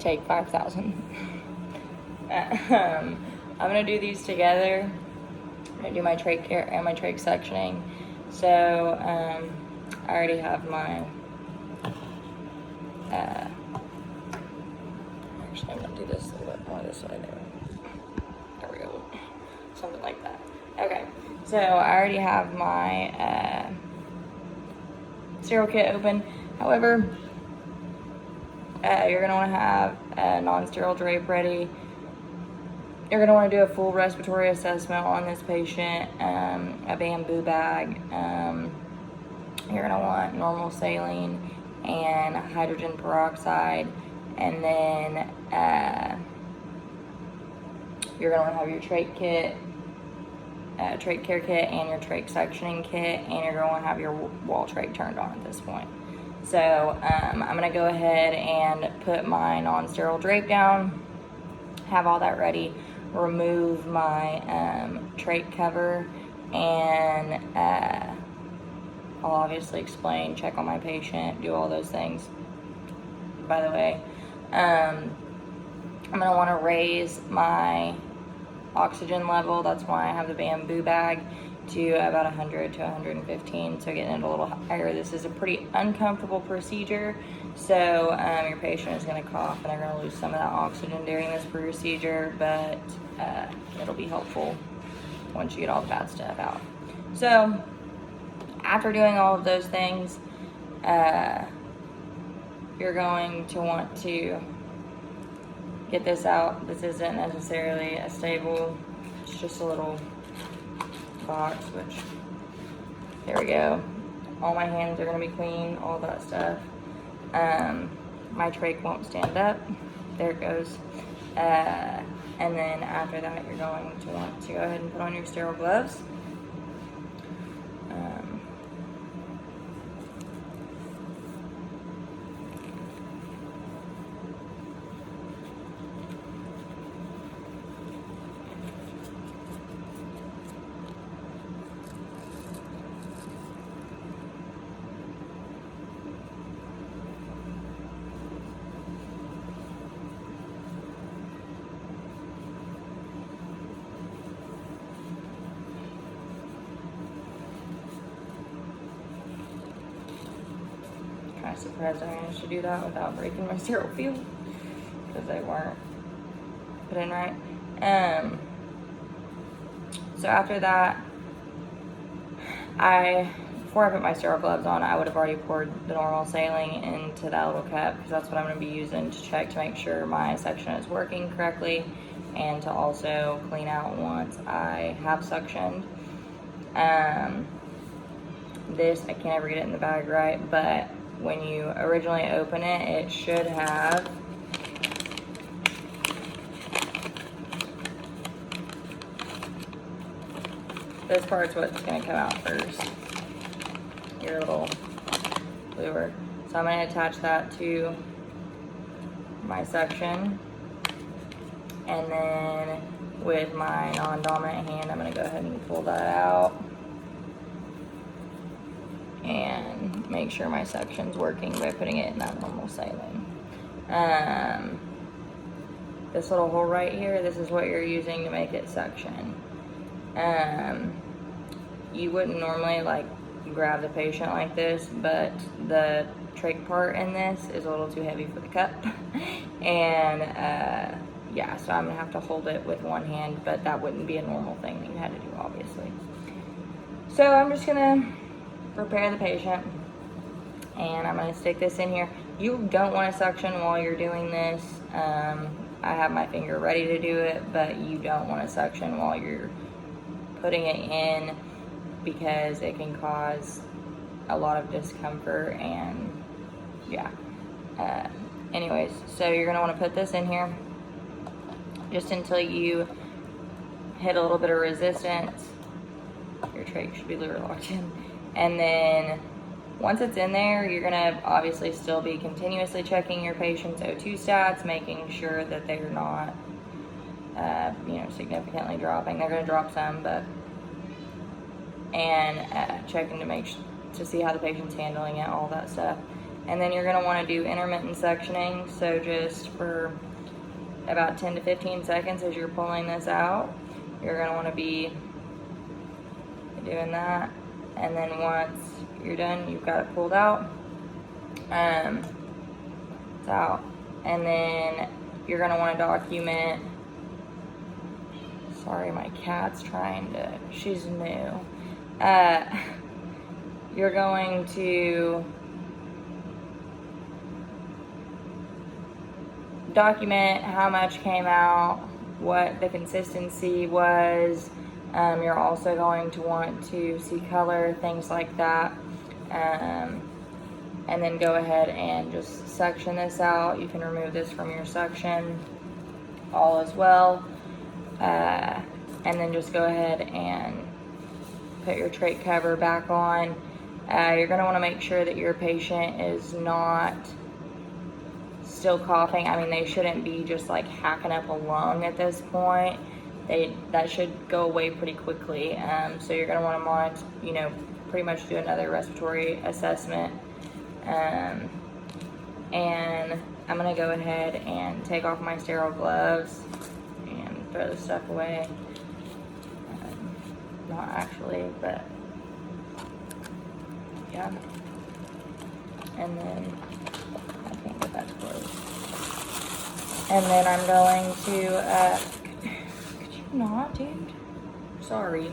take 5,000. I'm gonna do these together. I'm gonna do my trach care and my trach sectioning. So I already have my actually I'm gonna do this a little bit more this way there. There we go. Something like that. Okay, so I already have my sterile kit open. However, you're gonna want to have a non-sterile drape ready. You're gonna want to do a full respiratory assessment on this patient, a bamboo bag. You're gonna want normal saline and hydrogen peroxide, and then you're gonna want to have your trach kit, trach care kit, and your trach sectioning kit, and you're gonna want to have your wall trach turned on at this point. So I'm gonna go ahead and put my non-sterile drape down, have all that ready, remove my trach cover, and I'll obviously explain, check on my patient, do all those things. By the way, I'm gonna wanna raise my oxygen level. That's why I have the bamboo bag to about 100 to 115, so getting it a little higher. This is a pretty uncomfortable procedure, so your patient is going to cough and they're going to lose some of that oxygen during this procedure, but it'll be helpful once you get all the bad stuff out. So after doing all of those things, you're going to want to get this out. This isn't necessarily a stable, it's just a little box, which, there we go. All my hands are gonna be clean, all that stuff. My trach won't stand up. There it goes. And then after that, you're going to want to go ahead and put on your sterile gloves. Kind of surprised I managed to do that without breaking my sterile field, because they weren't put in right. So after that, before I put my sterile gloves on, I would have already poured the normal saline into that little cup, because that's what I'm going to be using to check to make sure my section is working correctly, and to also clean out once I have suctioned. This, I can't ever get it in the bag right, but when you originally open it, it should have this part's what's going to come out first, your little lure. So I'm going to attach that to my section, and then with my non-dominant hand, I'm going to go ahead and pull that out and make sure my section's working by putting it in that normal saline. This little hole right here, this is what you're using to make it suction. You wouldn't normally like grab the patient like this, but the trach part in this is a little too heavy for the cup. And yeah, so I'm gonna have to hold it with one hand, but that wouldn't be a normal thing that you had to do, obviously. So I'm just gonna prepare the patient, and I'm going to stick this in here. You don't want to suction while you're doing this. I have my finger ready to do it, but you don't want to suction while you're putting it in, because it can cause a lot of discomfort, and yeah. Anyways, so you're going to want to put this in here just until you hit a little bit of resistance. Your trach should be literally locked in. And then once it's in there, you're gonna obviously still be continuously checking your patient's O2 stats, making sure that they're not, significantly dropping. They're gonna drop some, but, and checking to see how the patient's handling it, all that stuff. And then you're going to want to do intermittent suctioning, so just for about 10 to 15 seconds as you're pulling this out, you're going to want to be doing that. And then once you're done, you've got it pulled out. It's out. And then you're going to want to document. Sorry, my cat's trying to, she's new. You're going to document how much came out, what the consistency was. You're also going to want to see color, things like that. And then go ahead and just suction this out. You can remove this from your suction, all as well. And then just go ahead and put your trach cover back on. You're going to want to make sure that your patient is not still coughing. I mean, they shouldn't be just like hacking up a lung at this point. That should go away pretty quickly. So you're going to want to monitor, pretty much do another respiratory assessment. And I'm going to go ahead and take off my sterile gloves and throw the stuff away. Not actually, but yeah. And then I can't get that closed. And then I'm going to, could you not, dude? Sorry.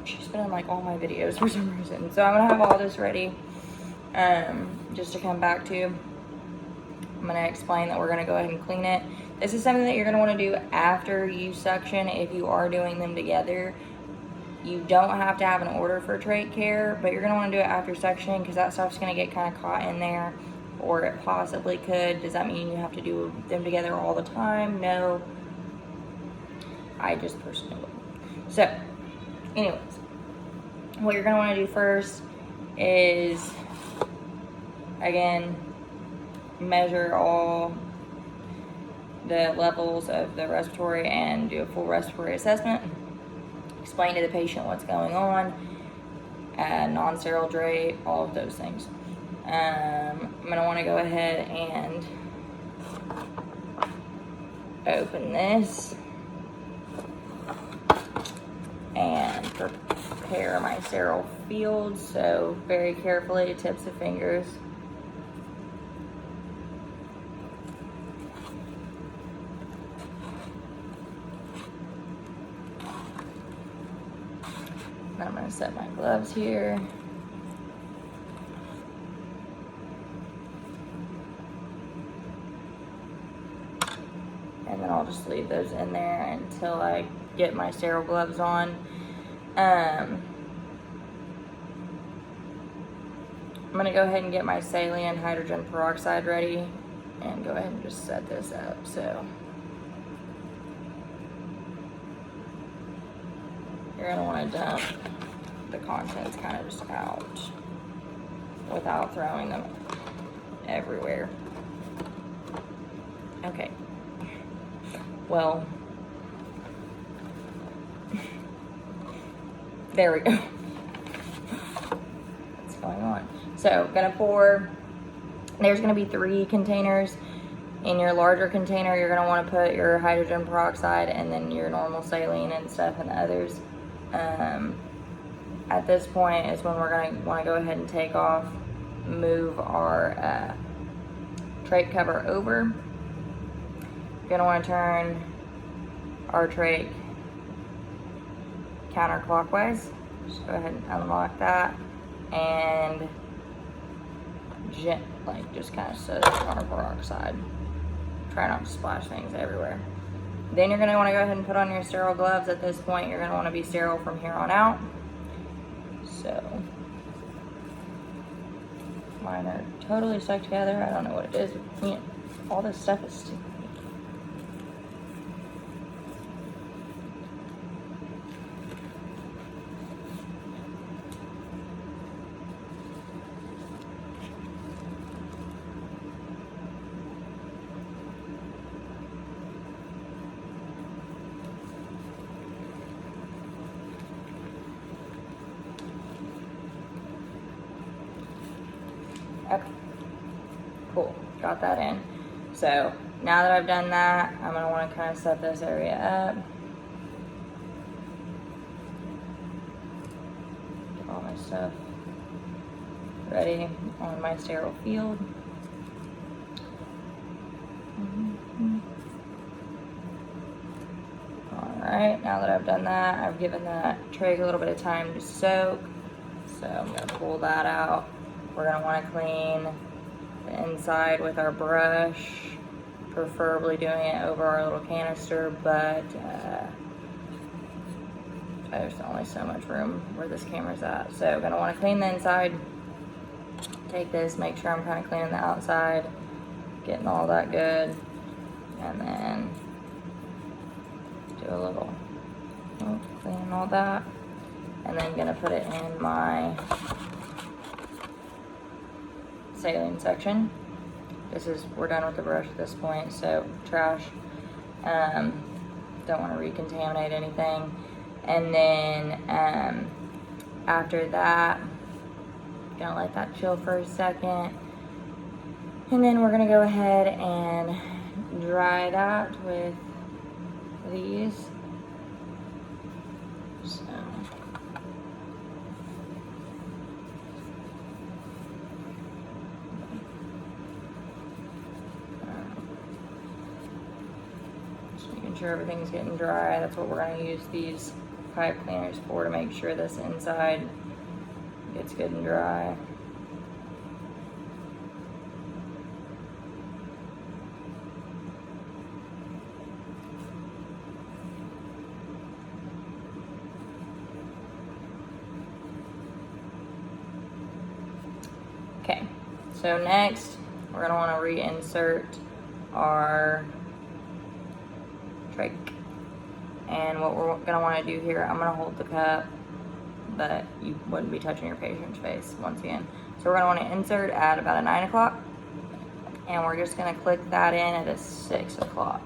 She's been in like all my videos for some reason. So I'm gonna have all this ready, just to come back to. I'm gonna explain that we're gonna go ahead and clean it. This is something that you're gonna wanna do after you suction if you are doing them together. You don't have to have an order for trach care, but you're gonna wanna do it after suctioning because that stuff's gonna get kind of caught in there, or it possibly could. Does that mean you have to do them together all the time? No. I just personally wouldn't. So, anyways, what you're gonna wanna do first is, again, measure all the levels of the respiratory and do a full respiratory assessment. Explain to the patient what's going on, non-sterile drape, all of those things. I'm gonna wanna go ahead and open this and prepare my sterile field. So very carefully, tips of fingers. Then I'm gonna set my gloves here. And then I'll just leave those in there until I get my sterile gloves on. I'm gonna go ahead and get my saline hydrogen peroxide ready and go ahead and just set this up. So you're gonna wanna dump the contents kind of just out without throwing them everywhere. Okay. Well, there we go. What's going on? So, gonna pour, there's gonna be 3 containers. In your larger container, you're gonna wanna put your hydrogen peroxide and then your normal saline and stuff in the others. At this point is when we're gonna wanna go ahead and take off, move our trach cover over. You're gonna wanna turn our trach counterclockwise. Just go ahead and unlock that and just kind of set it on our peroxide. Try not to splash things everywhere. Then you're gonna wanna go ahead and put on your sterile gloves. At this point, you're gonna wanna be sterile from here on out. So, mine are totally stuck together. I don't know what it is. All this stuff is sticky. cool, got that in. So now that I've done that, I'm gonna wanna kind of set this area up. Get all my stuff ready on my sterile field. Alright, now that I've done that, I've given that trach a little bit of time to soak. So I'm gonna pull that out. We're gonna wanna clean the inside with our brush, preferably doing it over our little canister, but there's only so much room where this camera's at. So gonna wanna clean the inside. Take this, make sure I'm kind of cleaning the outside, getting all that good, and then do a little cleaning all that, and then gonna put it in my saline section. We're done with the brush at this point, so trash. Don't want to recontaminate anything. And then after that, gonna let that chill for a second, and then we're gonna go ahead and dry that with these. So just making sure everything's getting dry. That's what we're gonna use these pipe cleaners for, to make sure this inside gets good and dry. Okay, so next we're gonna want to reinsert our trach. And what we're gonna want to do here, I'm gonna hold the cup, but you wouldn't be touching your patient's face once again. So we're gonna want to insert at about a 9 o'clock, and we're just gonna click that in at a 6 o'clock.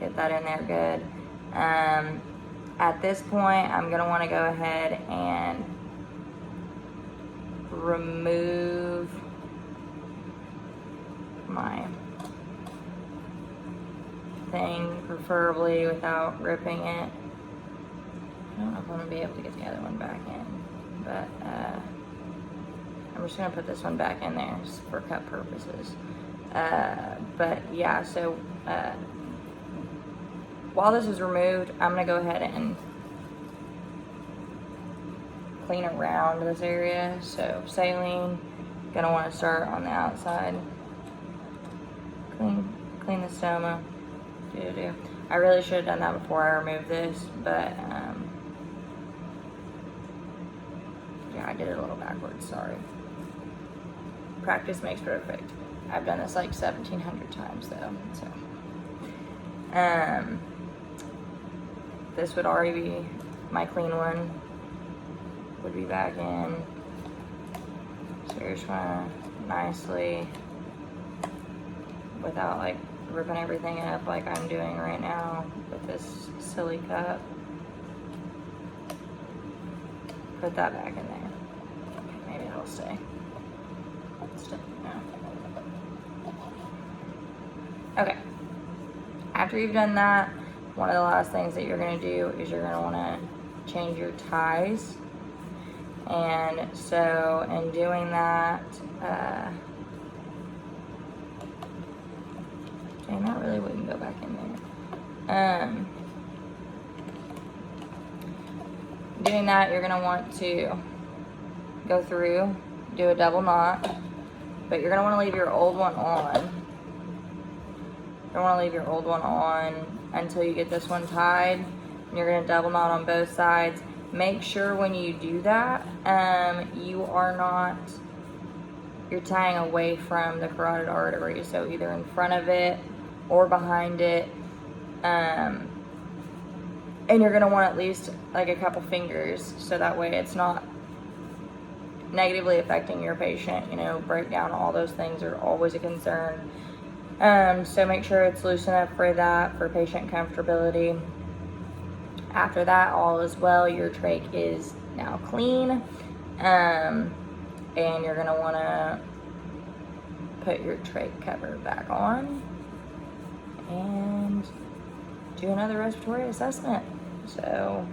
Get that in there good. At this point, I'm gonna want to go ahead and remove my thing, preferably without ripping it. I don't know if I'm gonna be able to get the other one back in, but I'm just gonna put this one back in there just for cut purposes. But yeah, so while this is removed, I'm gonna go ahead and clean around this area. So saline, gonna want to start on the outside. Clean the stoma. I really should have done that before I removed this, but yeah, I did it a little backwards, sorry. Practice makes perfect. I've done this like 1,700 times though, so. This would already be my clean one. Would be back in. So you're just wanna nicely, without like ripping everything up like I'm doing right now with this silly cup. Put that back in there. Okay, maybe it'll stay. No. Okay. After you've done that, one of the last things that you're gonna do is you're gonna wanna change your ties. And so in doing that, dang, that really wouldn't go back in there. Doing that, you're gonna want to go through, do a double knot, but you're gonna wanna leave your old one on. You don't wanna leave your old one on until you get this one tied. And you're gonna double knot on both sides. Make sure when you do that, you're tying away from the carotid artery. So either in front of it or behind it. And you're gonna want at least like a couple fingers, so that way it's not negatively affecting your patient. You know, breakdown, all those things are always a concern. So make sure it's loose enough for that, for patient comfortability. After that, all is well. Your trach is now clean. And you're gonna wanna put your trach cover back on and do another respiratory assessment. So,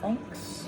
thanks.